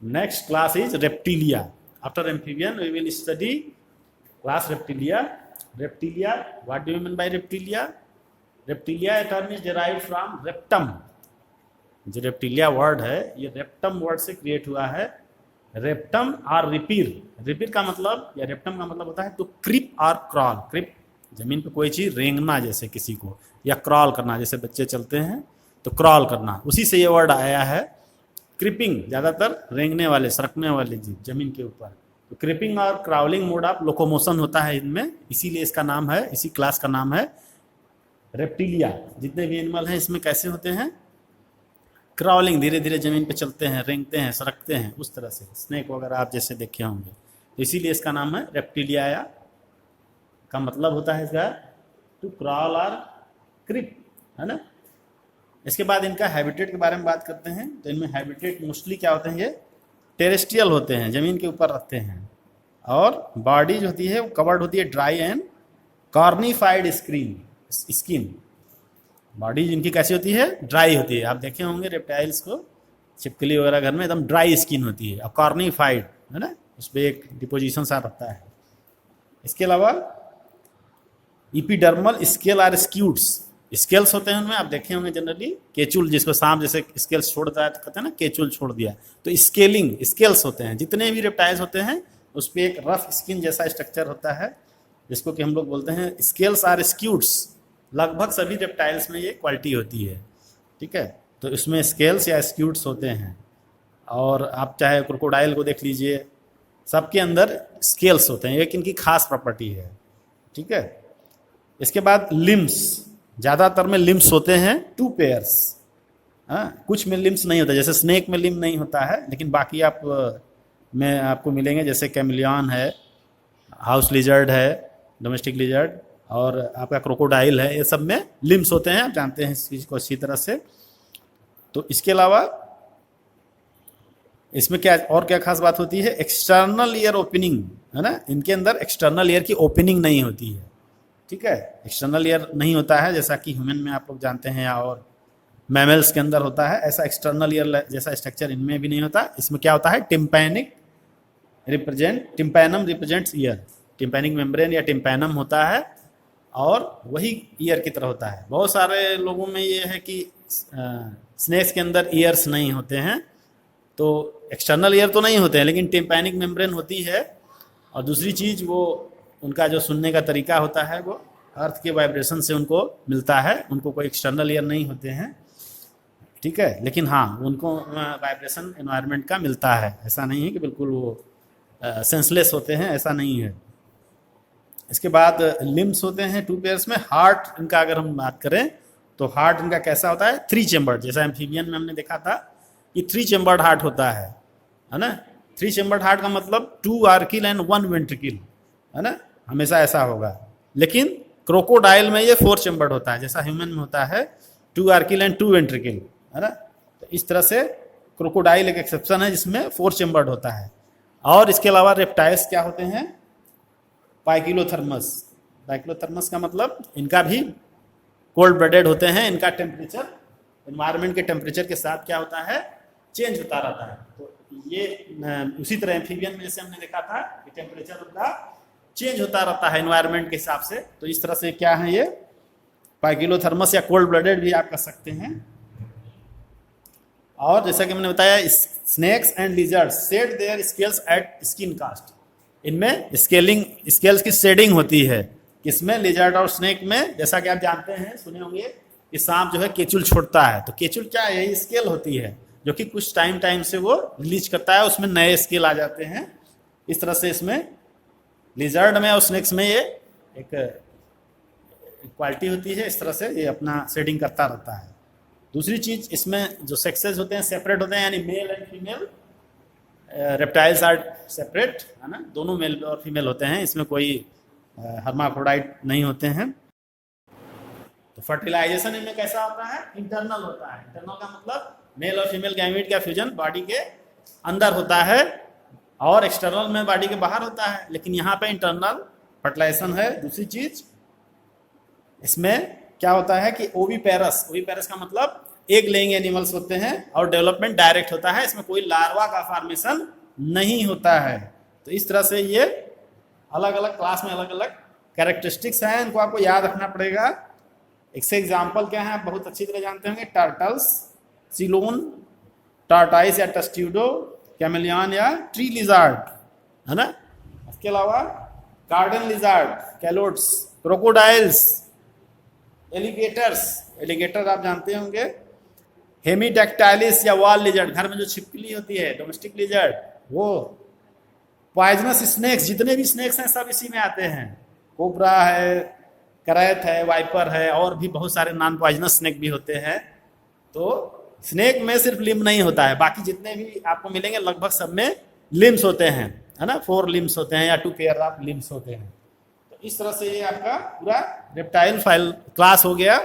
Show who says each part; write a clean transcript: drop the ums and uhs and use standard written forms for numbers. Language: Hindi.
Speaker 1: Next class is reptilia. After amphibian, we will study class reptilia. Reptilia, what do you mean by reptilia? Reptilia, a term is derived from reptum. जो रेप्टिलिया वर्ड है ये रेप्टम वर्ड से क्रिएट हुआ है. रेप्टम और रिपीर. रिपीर का मतलब या रेप्टम का मतलब होता है टू क्रिप और क्रॉल. क्रिप जमीन पे कोई चीज रेंगना जैसे किसी को, या क्रॉल करना जैसे बच्चे चलते हैं तो क्रॉल करना, उसी से ये वर्ड आया है. क्रिपिंग ज्यादातर रेंगने वाले सरकने वाले जीव जमीन के ऊपर. तो क्रिपिंग और क्राउलिंग मोड ऑफ लोकोमोशन होता है इनमें, इसीलिए इसका नाम है, इसी क्लास का नाम है रेप्टिलिया. जितने भी एनिमल हैं इसमें कैसे होते हैं, क्राउलिंग, धीरे धीरे जमीन पे चलते हैं, रेंगते हैं, सरकते हैं, उस तरह से. स्नेक वगैरह आप जैसे देखे होंगे, तो इसीलिए इसका नाम है रेप्टिलिया. का मतलब होता है इसका टू क्रॉल और क्रिप, है ना. इसके बाद इनका हैबिटेट के बारे में बात करते हैं. तो इनमें हैबिटेट मोस्टली क्या होते हैं, ये टेरेस्ट्रियल होते हैं, जमीन के ऊपर रहते हैं. और बॉडी जो होती है वो कवर्ड होती है dry and cornified skin. Body जिनकी कैसी होती है, ड्राई होती है. आप देखे होंगे रेप्टाइल्स को, छिपकली वगैरह घर में एकदम ड्राई स्किन होती है, और कॉर्निफाइड, है ना, उस पर एक डिपोजिशन सा रहता है. इसके अलावा इपिडर्मल स्केल और स्क्यूट्स, स्केल्स होते हैं उनमें. आप देखे होंगे जनरली केचुल, जिसको सांप जैसे स्केल्स छोड़ता है तो कहते हैं ना केचुल छोड़ दिया, तो स्केलिंग स्केल्स होते हैं. जितने भी रेप्टाइल्स होते हैं उस पर एक रफ स्किन जैसा स्ट्रक्चर होता है, जिसको कि हम लोग बोलते हैं स्केल्स और स्क्यूट्स. लगभग सभी रेप्टाइल्स में ये क्वालिटी होती है, ठीक है. तो इसमें स्केल्स या स्क्यूट्स होते हैं. और आप चाहे क्रोकोडाइल को देख लीजिए, सबके अंदर स्केल्स होते हैं, एक इनकी खास प्रॉपर्टी है, ठीक है. इसके बाद लिम्स, ज़्यादातर में लिम्स होते हैं 2 पेयर्स. हाँ, कुछ में लिम्स नहीं होता, जैसे स्नेक में लिम्स नहीं होता है, लेकिन बाकी आप में आपको मिलेंगे, जैसे कैमिलियन है, हाउस लिजर्ड है, डोमेस्टिक लिजर्ड, और आपका क्रोकोडाइल है, ये सब में लिम्स होते हैं. आप जानते हैं इस चीज़ को अच्छी तरह से. तो इसके अलावा इसमें क्या और क्या खास बात होती है, एक्सटर्नल ईयर ओपनिंग, है ना. इनके अंदर एक्सटर्नल ईयर की ओपनिंग नहीं होती है, ठीक है. एक्सटर्नल ईयर नहीं होता है जैसा कि ह्यूमन में आप लोग जानते हैं और मैमल्स के अंदर होता है, ऐसा एक्सटर्नल ईयर जैसा स्ट्रक्चर इनमें भी नहीं होता. इसमें क्या होता है, tympanum represents year. Tympanic membrane या टिम्पैनम होता है और वही ईयर की तरह होता है. बहुत सारे लोगों में ये है कि स्नेक्स के अंदर ईयर्स नहीं होते हैं, तो एक्सटर्नल ईयर तो नहीं होते हैं, लेकिन टिम्पैनिक मेम्ब्रेन होती है. और दूसरी चीज़, वो उनका जो सुनने का तरीका होता है वो अर्थ के वाइब्रेशन से उनको मिलता है. उनको कोई एक्सटर्नल ईयर नहीं होते हैं, ठीक है. लेकिन हाँ, उनको वाइब्रेशन एनवायरनमेंट का मिलता है. ऐसा नहीं है कि बिल्कुल वो सेंसलेस होते हैं, ऐसा नहीं है. इसके बाद लिम्स होते हैं 2 पेयर्स में. हार्ट इनका अगर हम बात करें तो हार्ट इनका कैसा होता है, 3 चेम्बर्ड. जैसा एम्फीबियन में हमने देखा था कि 3 चेम्बर्ड हार्ट होता है ना. 3 चेम्बर्ड हार्ट का मतलब 2 आर्किल एंड 1 वेंट्रिकल, है ना, हमेशा ऐसा होगा. लेकिन क्रोकोडाइल में ये 4 चेम्बर्ड होता है, जैसा ह्यूमन में होता है 2 आर्किल एंड 2 वेंट्रिकल, है ना. तो इस तरह से क्रोकोडाइल एक एक्सेप्शन है जिसमें 4 चेम्बर्ड होता है. और इसके अलावा रेप्टाइल्स क्या होते हैं, पाइकिलोथर्मस. पाइकिलोथर्मस का मतलब इनका भी कोल्ड ब्लडेड होते हैं. इनका टेम्परेचर एनवायरनमेंट के टेम्परेचर के साथ क्या होता है, चेंज होता रहता है. तो ये उसी तरह एम्फीबियन में जैसे हमने देखा था कि टेम्परेचर उनका चेंज होता रहता है एनवायरनमेंट के हिसाब से. तो इस तरह से क्या है, ये पाइकिलोथर्मस या कोल्ड ब्लडेड भी आप कर सकते हैं. और जैसा कि मैंने बताया, snakes and lizards shed their scales at skin cast. इनमें स्केल्स की शेडिंग होती है. किसमें, लिजर्ड और स्नेक में. जैसा कि आप जानते हैं, सुने होंगे कि सांप जो है केचुल छोड़ता है, तो केचुल क्या है, यही स्केल होती है जो कि कुछ टाइम से वो रिलीज करता है, उसमें नए स्केल आ जाते हैं. इस तरह से इसमें लिजर्ड में और स्नेक्स में ये एक क्वालिटी होती है. इस तरह से ये अपना शेडिंग करता रहता है. दूसरी चीज, इसमें जो सेक्सेस होते हैं सेपरेट होते हैं, यानी male and female reptiles are separate, है ना. दोनों मेल और फीमेल होते हैं, इसमें कोई हर्माफ्रोडाइट नहीं होते हैं. तो फर्टिलाइजेशन इनमें कैसा होता है, इंटरनल होता है. इंटरनल का मतलब मेल और फीमेल गैमीट का फ्यूजन बॉडी के अंदर होता है, और एक्सटर्नल में बॉडी के बाहर होता है. लेकिन यहाँ पे इंटरनल फर्टिलाइजेशन है. दूसरी चीज, इसमें क्या होता है कि ओवीपेरस का मतलब एग लेइंग एनिमल्स होते हैं और डेवलपमेंट डायरेक्ट होता है, इसमें कोई लार्वा का फॉर्मेशन नहीं होता है। तो इस तरह से ये अलग अलग क्लास में अलग अलग कैरेक्टरिस्टिक्स हैं, इनको आपको याद रखना पड़ेगा। एक से एग्जाम्पल क्या है आप बहुत अच्छी तरह जानते होंगे, टर्टल्स, सिलोन, टार्टाइस या टस्ट्यूडो, कैमेलियन या ट्री लिजार्ड, है ना। इसके अलावा garden lizard, कैलोट्स, crocodiles, alligators, alligator आप जानते होंगे, हेमीडेक्टाइलिस या वॉल लिजर्ड, घर में जो छिपकली होती है, डोमेस्टिक लिजर्ड, वो पॉइजनस स्नेक्स, जितने भी स्नेक्स हैं सब इसी में आते हैं, कोबरा है, करैत है, वाइपर है, और भी बहुत सारे नॉन पॉइजनस स्नेक भी होते हैं। तो स्नेक में सिर्फ लिम्ब नहीं होता है, बाकी जितने भी आपको मिलेंगे लगभग सब में लिम्स होते हैं, है ना, 4 लिम्स होते हैं या 2 पेयर ऑफ लिम्स होते हैं। तो इस तरह से ये आपका पूरा रेप्टाइल फाइल क्लास हो गया।